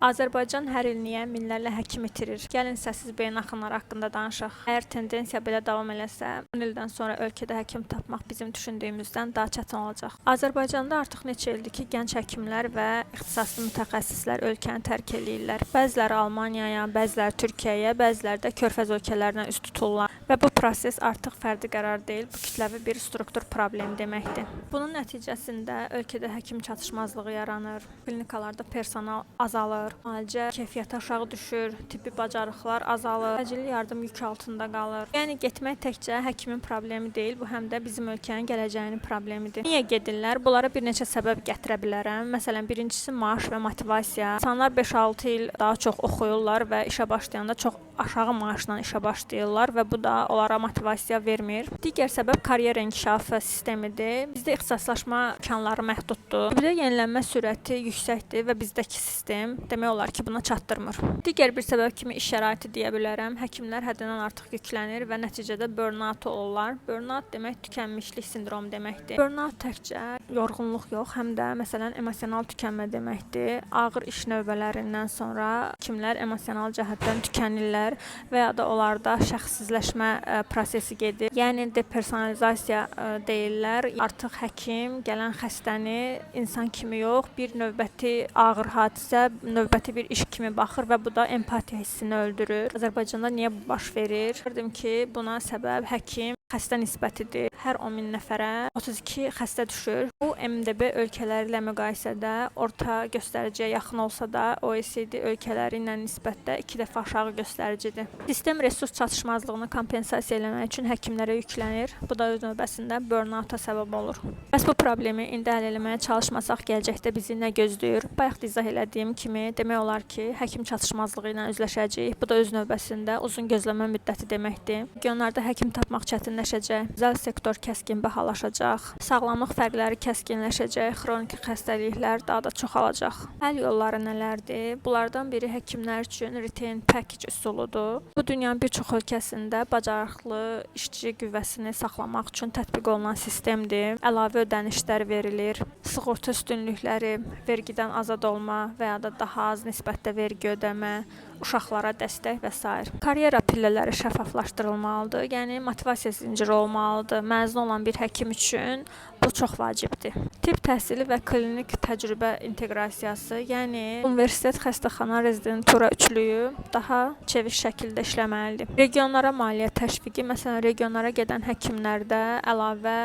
Azərbaycan hər il niyə minlərlə həkim itirir? Gəlin səssiz beyin axınları haqqında danışaq. Əgər tendensiya belə davam eləsə, 10 ildən sonra ölkədə həkim tapmaq bizim düşündüyümüzdən daha çətin olacaq. Azərbaycanda artıq neçə ildir ki, gənc həkimlər və ixtisaslı mütəxəssislər ölkəni tərk eləyirlər. Bəziləri Almaniyaya, bəziləri Türkiyəyə, bəziləri də Körfəz ölkələrinə üz tuturlar və bu proses artıq fərdi qərar deyil, bu kütləvi bir struktur problemi deməkdir. Bunun nəticəsində ölkədə həkim çatışmazlığı yaranır, klinikalarda personal azalır, müalicə keyfiyyəti aşağı düşür, tibbi bacarıqlar azalır, təcili yardım yük altında qalır. Yəni getmək təkcə həkimin problemi deyil, bu həm də bizim ölkənin gələcəyinin problemidir. Niyə gedirlər? Bunlara bir neçə səbəb gətirə bilərəm. Məsələn, birincisi maaş və motivasiya. İnsanlar 5-6 il daha çox oxuyurlar və işə başlayanda çox aşağı maaşla işə başlayırlar və bu da onlara motivasiya vermir. Digər səbəb karyera inkişafı sistemidir. Bizdə ixtisaslaşma imkanları məhduddur. Bir də yenilənmə sürəti yüksəkdir və bizdəki sistem demək olar ki, buna çatdırmır. Digər bir səbəb kimi iş şəraiti deyə bilərəm. Həkimlər həddindən artıq yüklənir və nəticədə burnout olurlar. Burnout demək tükənmişlik sindromu deməkdir. Burnout təkcə yorğunluq yox, həm də məsələn emosional tükənmə deməkdir. Ağır iş növbələrindən sonra həkimlər emosional cəhətdən tükənirlər və ya da onlarda şəxssizləşmə prosesi gedir. Yəni depersonalizasiya deyirlər. Artıq həkim gələn xəstəni insan kimi yox, bir növbəti ağır hadisə, növbəti bir iş kimi baxır və bu da empatiya hissini öldürür. Azərbaycanda niyə bu baş verir? Gördüm ki, buna səbəb həkim xəstə nisbətidir. Hər 10.000 nəfərə 32 xəstə düşür. Bu MDB ölkələri ilə müqayisədə orta göstəriciyə yaxın olsa da, OECD ölkələri ilə nisbətdə 2 dəfə aşağı göstəricidir. Sistem resurs çatışmazlığını kompensasiya etmək üçün həkimlərə yüklənir. Bu da öz növbəsində burnout-a səbəb olur. Bəs bu problemi indi həll etməyə çalışmasaq gələcəkdə bizi nə gözləyir? Bayaq da izah elədiyim kimi demək olar ki, həkim çatışmazlığı ilə üzləşəcəyik. Bu da öz növbəsində uzun gözləmə müddəti deməkdir. Regionlarda həkim tapmaq çətinləşəcək, özəl sektor kəskin bahalaşacaq, sağlamlıq fərqləri kəskinləşəcək, xroniki xəstəliklər daha da çoxalacaq. Həll yolları nələrdir? Bunlardan biri həkimlər üçün retain package üsuludur. Bu dünyanın bir çox ölkəsində bacarıqlı işçi qüvvəsini saxlamaq üçün tətbiq olunan sistemdir. Əlavə ödənişlər verilir, sığorta üstünlükləri, vergidən azad olma və ya da daha az nisbətdə vergi ödəmə, uşaqlara dəstək və s. Karyera pillələri şəffaflaşdırılmalıdır. Yəni motivasiya zinciri olmalıdır. Məzun olan bir həkim üçün bu çox vacibdir. Tibb təhsili və klinik təcrübə inteqrasiyası, yəni universitet, xəstəxana, rezidentura üçlüyü daha çeviş şəkildə işləməlidir. Regionlara maliyyə təşviqi, məsələn, regionlara gedən həkimlərdə əlavə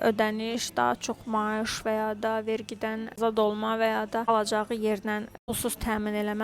ödəniş, daha çox maaş və ya da vergidən azad olma və ya da alacağı yerdən pulsuz təmin eləmə